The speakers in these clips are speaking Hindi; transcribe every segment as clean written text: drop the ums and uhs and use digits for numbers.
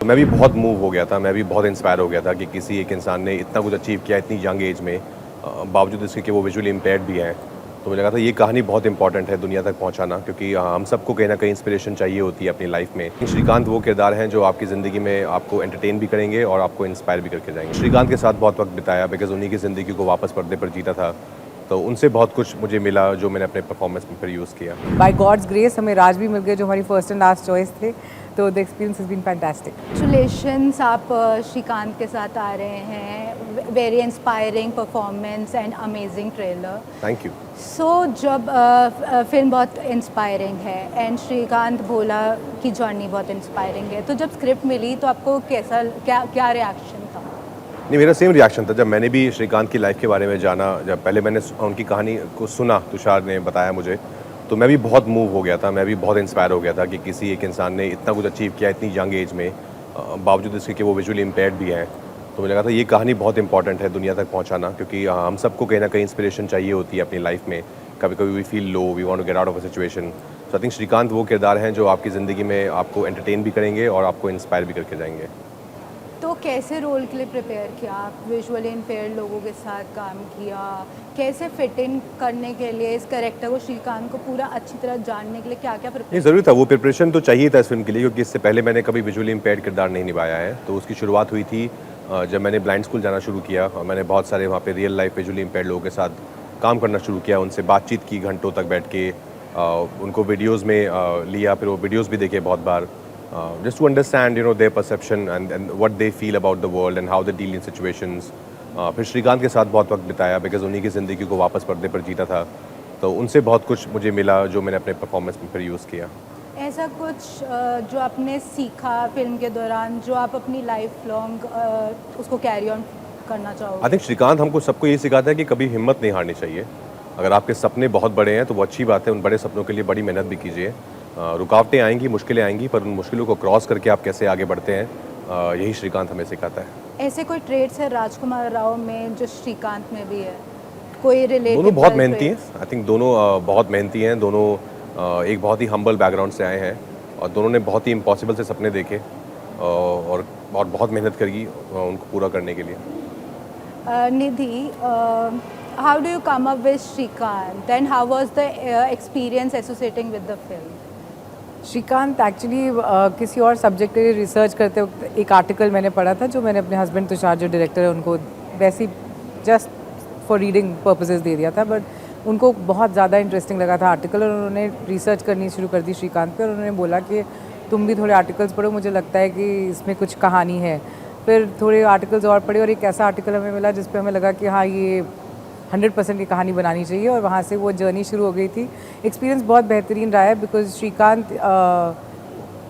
मैं भी बहुत मूव हो गया था, मैं भी बहुत इंस्पायर हो गया था कि किसी एक इंसान ने इतना कुछ अचीव किया इतनी यंग एज में, बावजूद इसके कि वो विजुअली इम्पेयर्ड भी हैं। तो मुझे लगा था ये कहानी बहुत इंपॉर्टेंट है दुनिया तक पहुंचाना, क्योंकि हम सबको कहीं ना कहीं इंस्पिरेशन चाहिए होती है अपनी लाइफ में। श्रीकांत वो किरदार हैं जो आपकी ज़िंदगी में आपको एंटरटेन भी करेंगे और आपको इंस्पायर भी करके जाएंगे। श्रीकांत के साथ बहुत वक्त बिताया बिकॉज उन्हीं की ज़िंदगी को वापस पर्दे पर जीता था, तो उनसे बहुत कुछ मुझे मिला जो मैंने अपने परफॉर्मेंस में फिर यूज़ किया। बाय गॉड्स ग्रेस हमें राज भी मिल गए जो हमारी फर्स्ट एंड लास्ट चॉइस थे, तो the experience has been fantastic. Congratulations, आप श्रीकांत के साथ आ रहे हैं। Very inspiring performance and amazing trailer. Thank you. So जब फिल्म बहुत इंस्पायरिंग है एंड श्रीकांत भोला की जर्नी बहुत इंस्पायरिंग है, तो जब स्क्रिप्ट मिली तो आपको कैसा क्या रिएक्शन था? नहीं, मेरा सेम रिएक्शन था जब मैंने भी श्रीकांत की लाइफ के बारे में जाना। जब पहले मैंने उनकी कहानी को सुना, तुषार ने बताया मुझे, तो मैं भी बहुत मूव हो गया था, मैं भी बहुत इंस्पायर हो गया था कि किसी एक इंसान ने इतना कुछ अचीव किया इतनी यंग एज में, बावजूद इसके कि वो विजुअली इम्पेयर्ड भी हैं। तो मुझे लगा था ये कहानी बहुत इंपॉर्टेंट है दुनिया तक पहुंचाना, क्योंकि हम सबको कहीं ना कहीं इंस्पिरेशन चाहिए होती है अपनी लाइफ में। कभी कभी we feel low, we want to get out of a situation. So I think Srikanth वो किरदार हैं जो आपकी ज़िंदगी में आपको एंटरटेन भी करेंगे और आपको इंस्पायर भी करके जाएंगे। तो कैसे रोल के लिए प्रिपेयर किया? आप विजुअली इम्पेयर्ड लोगों के साथ काम किया, कैसे फिट इन करने के लिए इस कैरेक्टर को, श्रीकांत को पूरा अच्छी तरह जानने के लिए क्या क्या नहीं, प्रिपेयर? ज़रूरी था, वो प्रिपरेशन तो चाहिए था इस फिल्म के लिए, क्योंकि इससे पहले मैंने कभी विजुअली इम्पेयर्ड किरदार नहीं निभाया है। तो उसकी शुरुआत हुई थी जब मैंने ब्लाइंड स्कूल जाना शुरू किया और मैंने बहुत सारे वहाँ पे रियल लाइफ विजुअली इम्पेयर्ड लोगों के साथ काम करना शुरू किया, उनसे बातचीत की घंटों तक बैठ के, उनको वीडियोज़ में लिया, फिर वो वीडियोज़ भी देखे बहुत बार, just to understand their perception and what they feel about the world and how they deal in situations। फिर श्रीकांत के साथ बहुत वक्त बिताया बिकॉज उन्हीं की ज़िंदगी को वापस पर्दे पर जीता था, तो उनसे बहुत कुछ मुझे मिला जो मैंने अपने परफॉर्मेंस में फिर यूज़ किया। ऐसा कुछ जो आपने सीखा फिल्म के दौरान जो आप अपनी लाइफ लॉन्ग उसको कैरी ऑन करना चाहोगे? आई थिंक श्रीकांत हमको सबको ये सिखाता है कि कभी हिम्मत नहीं हारनी चाहिए। अगर आपके सपने बहुत बड़े हैं तो वो अच्छी बात है, उन बड़े सपनों के लिए बड़ी मेहनत भी कीजिए। रुकावटें आएंगी, मुश्किलें आएंगी, पर उन मुश्किलों को क्रॉस करके आप कैसे आगे बढ़ते हैं, यही श्रीकांत हमें सिखाता है। ऐसे कोई ट्रेड्स है राजकुमार राव में जो श्रीकांत में भी है? कोई रिलेटेड? दोनों बहुत मेहनती हैं। आई थिंक दोनों बहुत मेहनती हैं। दोनों एक बहुत ही हम्बल बैकग्राउंड से आए हैं और दोनों ने बहुत ही इम्पॉसिबल से सपने देखे और बहुत मेहनत करी उनको पूरा करने के लिए। निधि, how do you come up with Shrikant and how was the experience associating with the film? Srikanth actually किसी और सब्जेक्ट के लिए रिसर्च करते वक्त एक आर्टिकल मैंने पढ़ा था जो मैंने अपने हस्बैंड तुषार जो डायरेक्टर है उनको वैसे ही जस्ट फॉर रीडिंग पर्पसेस दे दिया था, बट उनको बहुत ज़्यादा इंटरेस्टिंग लगा था आर्टिकल और उन्होंने रिसर्च करनी शुरू कर दी श्रीकांत पे और उन्होंने बोला कि तुम भी थोड़े आर्टिकल्स पढ़ो, मुझे लगता है कि इसमें कुछ कहानी है। फिर थोड़े आर्टिकल्स और पढ़े और एक ऐसा आर्टिकल हमें मिला जिस पे हमें लगा कि हाँ ये 100% की कहानी बनानी चाहिए और वहाँ से वो जर्नी शुरू हो गई थी। एक्सपीरियंस बहुत बेहतरीन रहा है बिकॉज श्रीकांत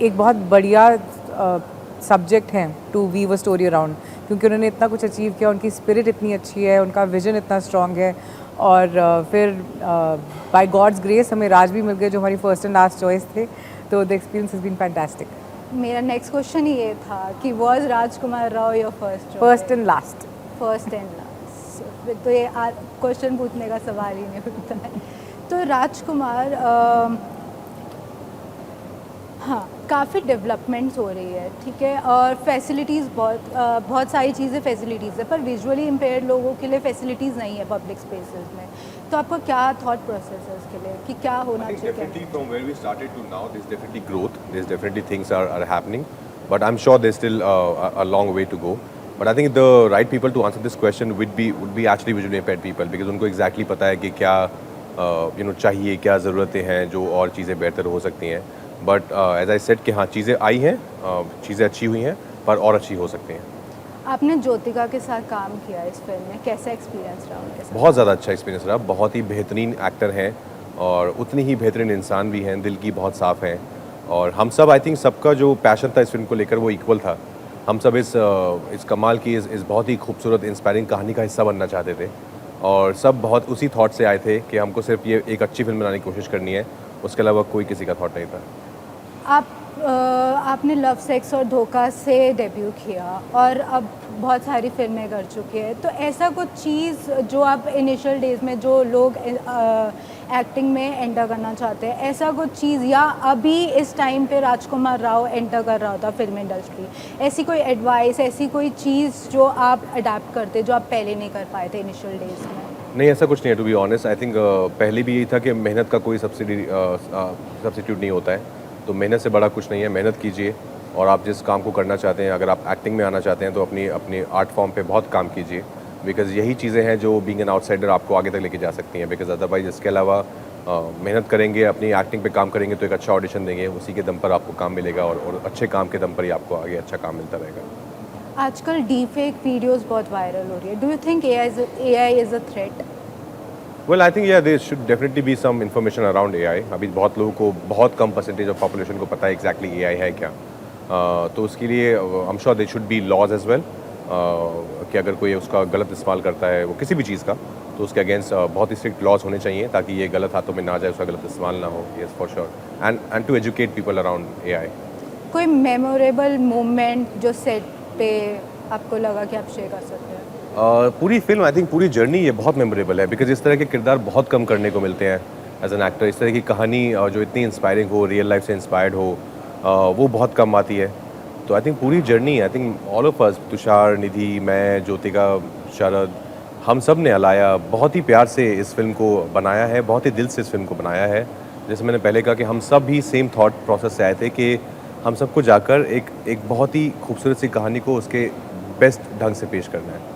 एक बहुत बढ़िया सब्जेक्ट हैं to weave a story around, क्योंकि उन्होंने इतना कुछ अचीव किया, उनकी स्पिरिट इतनी अच्छी है, उनका विजन इतना स्ट्रॉन्ग है और फिर बाय गॉड्स ग्रेस हमें राज भी मिल गए जो हमारी फर्स्ट एंड लास्ट चॉइस थे, तो the experience has been fantastic. मेरा नेक्स्ट क्वेश्चन ये था कि was Rajkummar Rao your first and last? First and last, तो ये क्वेश्चन पूछने का सवाल ही नहीं उठता है। तो राजकुमार, हाँ, काफ़ी डेवलपमेंट्स हो रही है, ठीक है, और फैसिलिटीज़ बहुत सारी चीज़ें फैसिलिटीज़ है, पर विजुअली इम्पेयर्ड लोगों के लिए फैसिलिटीज़ नहीं है पब्लिक स्पेसेस में। तो आपका क्या थॉट प्रोसेस है उसके लिए कि क्या होना चाहिए? Definitely from where we started to now, there's definitely growth. There's definitely things are happening, but I'm sure there's still a long way to go. But I think the right people to answer this question would be actually visually impaired people, because उनको exactly पता है कि क्या चाहिए, क्या ज़रूरतें हैं जो और चीज़ें बेहतर हो सकती हैं। बट एज आई सेड कि हाँ, चीज़ें आई हैं, चीज़ें अच्छी हुई हैं, पर और अच्छी हो सकती हैं। आपने ज्योतिका के साथ काम किया इस फिल्म में, कैसा एक्सपीरियंस रहा उनके साथ? बहुत ज़्यादा अच्छा एक्सपीरियंस रहा। बहुत ही बेहतरीन एक्टर हैं और उतनी ही बेहतरीन इंसान भी हैं, दिल की बहुत साफ़ हैं। और हम सब, आई थिंक सबका जो पैशन था इस फिल्म को लेकर वो इक्वल था। हम सब इस कमाल की इस बहुत ही खूबसूरत इंस्पायरिंग कहानी का हिस्सा बनना चाहते थे और सब बहुत उसी थॉट से आए थे कि हमको सिर्फ ये एक अच्छी फिल्म बनाने की कोशिश करनी है, उसके अलावा कोई किसी का थॉट नहीं था। आपने लव सेक्स और धोखा से डेब्यू किया और अब बहुत सारी फिल्में कर चुके हैं, तो ऐसा कुछ चीज़ जो आप इनिशियल डेज में जो लोग एक्टिंग में एंटर करना चाहते हैं, ऐसा कुछ चीज़, या अभी इस टाइम पे राजकुमार राव एंटर कर रहा होता फिल्म इंडस्ट्री, ऐसी कोई एडवाइस, ऐसी कोई चीज़ जो आप अडेप्ट करते जो आप पहले नहीं कर पाए थे इनिशियल डेज में? नहीं, ऐसा कुछ नहीं है to be honest. I think पहले भी यही था कि मेहनत का कोई सब्सिट्यूट नहीं होता है, तो मेहनत से बड़ा कुछ नहीं है। मेहनत कीजिए और आप जिस काम को करना चाहते हैं, अगर आप एक्टिंग में आना चाहते हैं तो अपनी आर्ट फॉर्म पे बहुत काम कीजिए, बिकॉज़ यही चीज़ें हैं जो बीइंग एन आउटसाइडर आपको आगे तक लेके जा सकती हैं। बिकॉज़ अदरवाइज इसके अलावा मेहनत करेंगे, अपनी एक्टिंग पे काम करेंगे तो एक अच्छा ऑडिशन देंगे, उसी के दम पर आपको काम मिलेगा और अच्छे काम के दम पर ही आपको आगे अच्छा काम मिलता रहेगा। आजकल डीफेक वीडियोस बहुत वायरल हो रही है, do you think AI is a threat? Well I think there should definitely be some information around AI. अभी बहुत लोगों को, बहुत कम परसेंटेज ऑफ पॉपुलेशन को पता है एग्जैक्टली एआई है क्या। तो उसके लिए I am sure there should be laws as well, कि अगर कोई उसका गलत इस्तेमाल करता है वो किसी भी चीज़ का, तो उसके अगेंस्ट बहुत ही स्ट्रिक्ट लॉज होने चाहिए ताकि ये गलत हाथों में ना जाए, उसका गलत इस्तेमाल ना हो। Yes for sure, and to educate people around AI. कोई मेमोरेबल मोमेंट जो सेट पे आपको लगा कि आप शेयर कर सकते हैं? पूरी फिल्म, आई थिंक पूरी जर्नी ये बहुत मेमोरेबल है, बिकॉज इस तरह के किरदार बहुत कम करने को मिलते हैं एज एन एक्टर। इस तरह की कहानी जो इतनी इंस्पायरिंग हो, रियल लाइफ से इंस्पायर्ड हो, वो बहुत कम आती है। तो आई थिंक पूरी journey, I think all of us, Tushar, Nidhi, मैं, ज्योतिका, शरद, हम सब ने, अलाया, बहुत ही प्यार से इस फिल्म को बनाया है, बहुत ही दिल से इस फिल्म को बनाया है। जैसे मैंने पहले कहा कि हम सब भी सेम थॉट प्रोसेस से आए थे कि हम सबको जाकर एक बहुत ही खूबसूरत सी कहानी को उसके बेस्ट ढंग से पेश करना है।